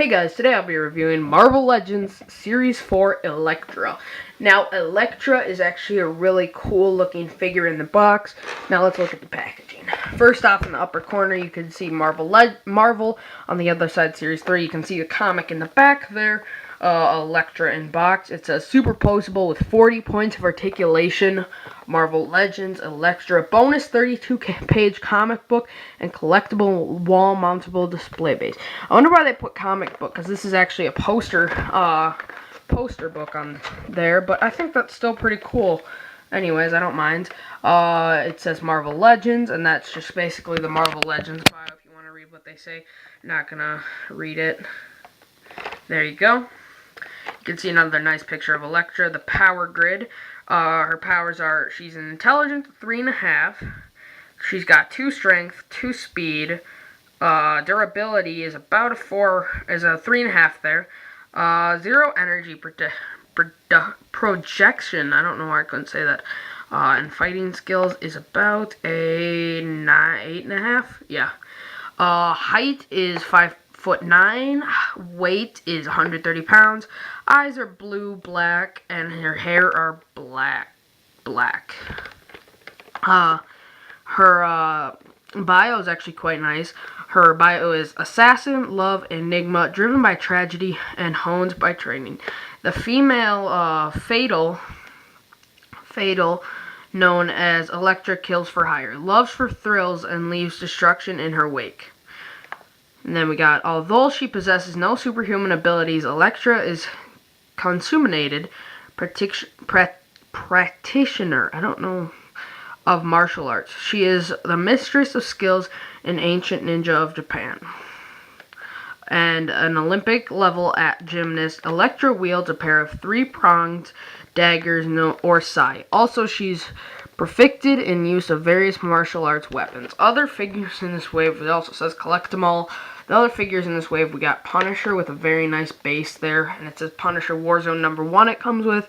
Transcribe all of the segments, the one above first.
Hey guys, today I'll be reviewing Marvel Legends Series 4 Elektra. Now, Elektra is actually a really cool looking figure in the box. Now let's look at the packaging. First off, in the upper corner you can see Marvel. On the other side, Series 3, you can see the comic in the back there. Elektra in box. It says superposable with 40 points of articulation. Marvel Legends Elektra bonus 32-page comic book and collectible wall mountable display base. I wonder why they put comic book, because this is actually a poster book on there, but I think that's still pretty cool. Anyways, I don't mind. It says Marvel Legends, and that's just basically the Marvel Legends bio if you want to read what they say. Not gonna read it. There you go. You can see another nice picture of Elektra, the power grid. Her powers are, she's an intelligence 3.5. She's got 2 strength, 2 speed. Durability is about a 3.5 there. 0 energy projection. I don't know why I couldn't say that. And fighting skills is about a 8.5. Yeah. Height is 5'9", weight is 130 pounds, eyes are blue-black, and her hair are black. Her bio is actually quite nice. Her bio is assassin, love, enigma, driven by tragedy, and honed by training. The female fatale, known as Elektra, kills for hire, loves for thrills, and leaves destruction in her wake. And then we got, although she possesses no superhuman abilities, Elektra is consummated practitioner, I don't know, of martial arts. She is the mistress of skills in ancient ninja of Japan. And an Olympic level at gymnast, Elektra wields a pair of three-pronged daggers or sai. Also, she's perfected in use of various martial arts weapons. Other figures in this wave, it also says collect them all. The other figures in this wave, we got Punisher with a very nice base there, and it says Punisher Warzone #1 it comes with.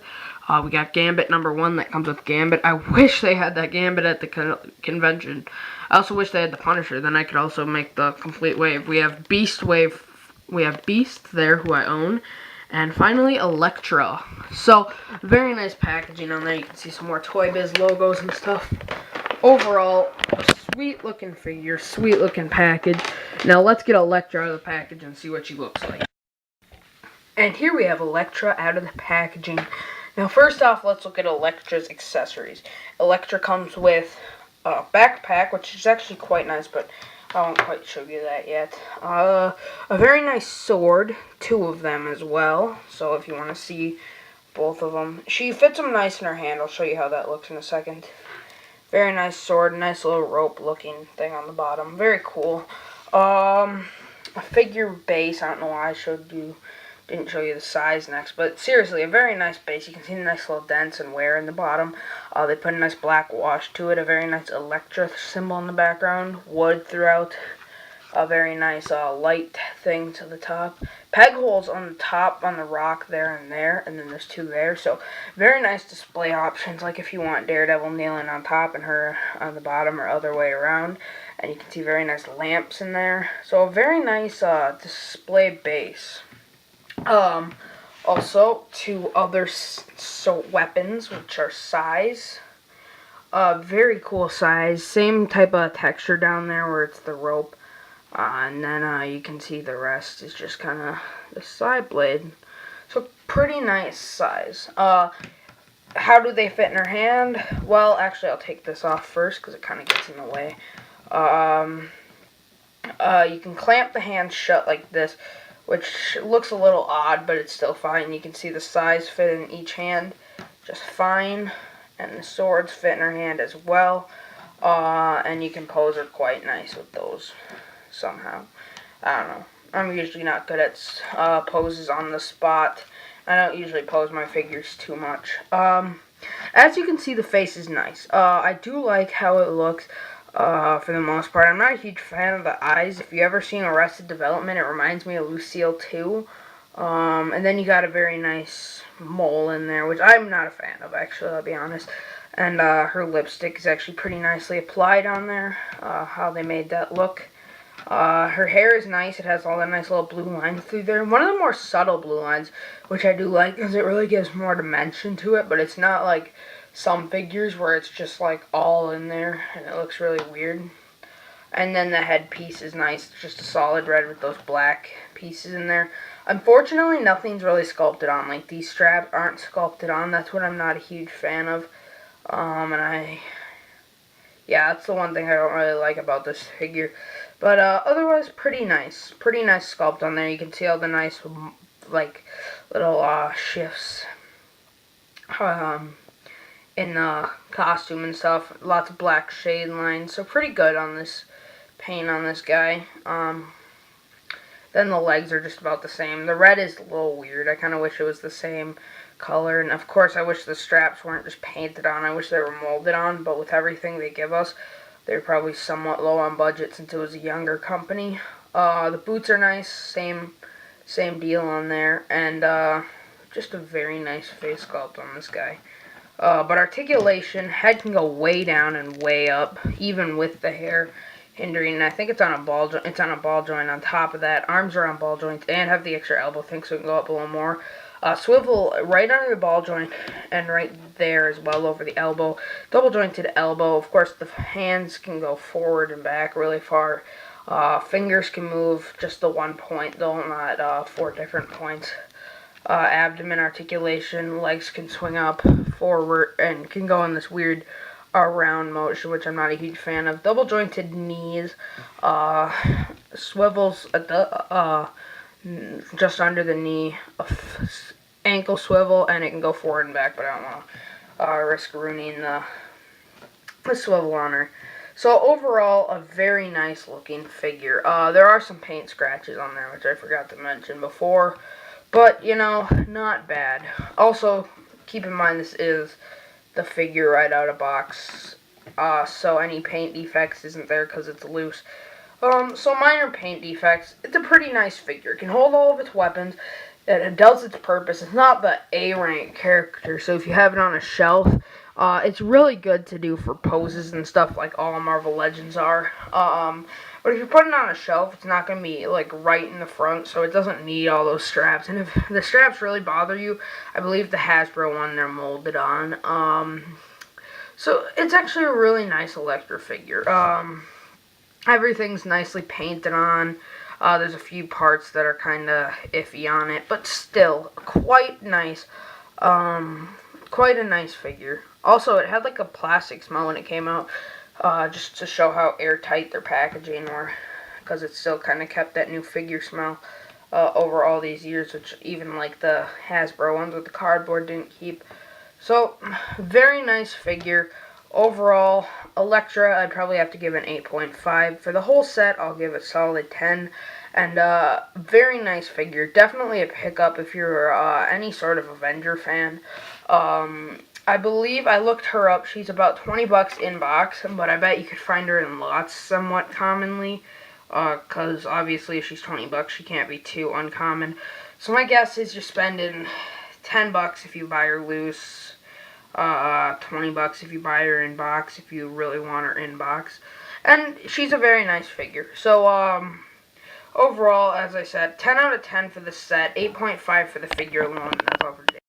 We got Gambit #1 that comes with Gambit. I wish they had that Gambit at the convention. I also wish they had the Punisher, then I could also make the complete wave. We have Beast wave, we have Beast there, who I own. And finally, Elektra. So, very nice packaging on there. You can see some more Toy Biz logos and stuff. Overall, a sweet looking figure, sweet looking package. Now let's get Elektra out of the package and see what she looks like. And here we have Elektra out of the packaging. Now first off, let's look at Elektra's accessories. Elektra comes with a backpack, which is actually quite nice, but I won't quite show you that yet. A very nice sword, 2 of them as well. So if you want to see both of them. She fits them nice in her hand. I'll show you how that looks in a second. Very nice sword, nice little rope looking thing on the bottom. Very cool. A figure base, I don't know why didn't show you the size next, but seriously, a very nice base. You can see the nice little dents and wear in the bottom. They put a nice black wash to it, a very nice Elektra symbol in the background, wood throughout, a very nice light thing to the top. Peg holes on the top, on the rock there, and then there's 2 there. So, very nice display options, like if you want Daredevil kneeling on top and her on the bottom, or other way around. And you can see very nice lamps in there. So, a very nice display base. Also, 2 other weapons, which are sais. Very cool sais. Same type of texture down there where it's the rope. And then you can see the rest is just kind of the side blade. So, pretty nice size. How do they fit in her hand? Well, actually, I'll take this off first because it kind of gets in the way. You can clamp the hand shut like this, which looks a little odd, but it's still fine. You can see the size fit in each hand just fine, and the swords fit in her hand as well. And you can pose her quite nice with those somehow. I don't know. I'm usually not good at poses on the spot. I don't usually pose my figures too much. As you can see, the face is nice. I do like how it looks. For the most part, I'm not a huge fan of the eyes. If you ever seen Arrested Development, it reminds me of Lucille too. And then you got a very nice mole in there, which I'm not a fan of, actually, I'll be honest. And her lipstick is actually pretty nicely applied on there, how they made that look. Her hair is nice. It has all that nice little blue lines through there. One of the more subtle blue lines, which I do like because it really gives more dimension to it, but it's not like some figures where it's just like all in there and it looks really weird. And then the headpiece is nice. It's just a solid red with those black pieces in there. Unfortunately, nothing's really sculpted on. Like, these straps aren't sculpted on. That's what I'm not a huge fan of. Yeah, that's the one thing I don't really like about this figure. But otherwise, pretty nice. Pretty nice sculpt on there. You can see all the nice, like, little shifts in the costume and stuff. Lots of black shade lines. So pretty good on this paint on this guy. Then the legs are just about the same. The red is a little weird. I kind of wish it was the same color. And of course, I wish the straps weren't just painted on. I wish they were molded on. But with everything they give us, they're probably somewhat low on budget since it was a younger company. The boots are nice. Same deal on there. And just a very nice face sculpt on this guy. But articulation, head can go way down and way up, even with the hair hindering. I think it's on a ball joint. It's on a ball joint. On top of that, arms are on ball joints and have the extra elbow thing, so it can go up a little more. Swivel right under the ball joint and right there as well over the elbow. Double jointed elbow. Of course, the hands can go forward and back really far. Fingers can move just the 1 point, though not 4 different points. Abdomen articulation. Legs can swing up, forward, and can go in this weird around motion, which I'm not a huge fan of. Double jointed knees, swivels at the just under the knee, ankle swivel, and it can go forward and back, but I don't want to risk ruining the swivel on her. So overall, a very nice looking figure. There are some paint scratches on there, which I forgot to mention before, but you know, not bad. Also, keep in mind this is the figure right out of box, so any paint defects isn't there because it's loose. So minor paint defects. It's a pretty nice figure. It can hold all of its weapons. It does its purpose. It's not the A-rank character, so if you have it on a shelf, it's really good to do for poses and stuff like all Marvel Legends are. But if you put it on a shelf, it's not going to be, like, right in the front, so it doesn't need all those straps. And if the straps really bother you, I believe the Hasbro one they're molded on. So it's actually a really nice Elektra figure. Everything's nicely painted on. There's a few parts that are kind of iffy on it, but still, quite nice. Quite a nice figure. Also, it had, like, a plastic smell when it came out. Just to show how airtight their packaging were, because it still kind of kept that new figure smell over all these years, which even like the Hasbro ones with the cardboard didn't keep. So, very nice figure. Overall, Elektra, I'd probably have to give an 8.5. For the whole set, I'll give a solid 10. And very nice figure. Definitely a pickup if you're any sort of Avenger fan. I believe I looked her up. She's about 20 bucks in box, but I bet you could find her in lots somewhat commonly, because obviously if she's 20 bucks, she can't be too uncommon. So my guess is you're spending 10 bucks if you buy her loose, 20 bucks if you buy her in box, if you really want her in box. And she's a very nice figure. So, overall, as I said, 10 out of 10 for the set, 8.5 for the figure alone. That's all for today.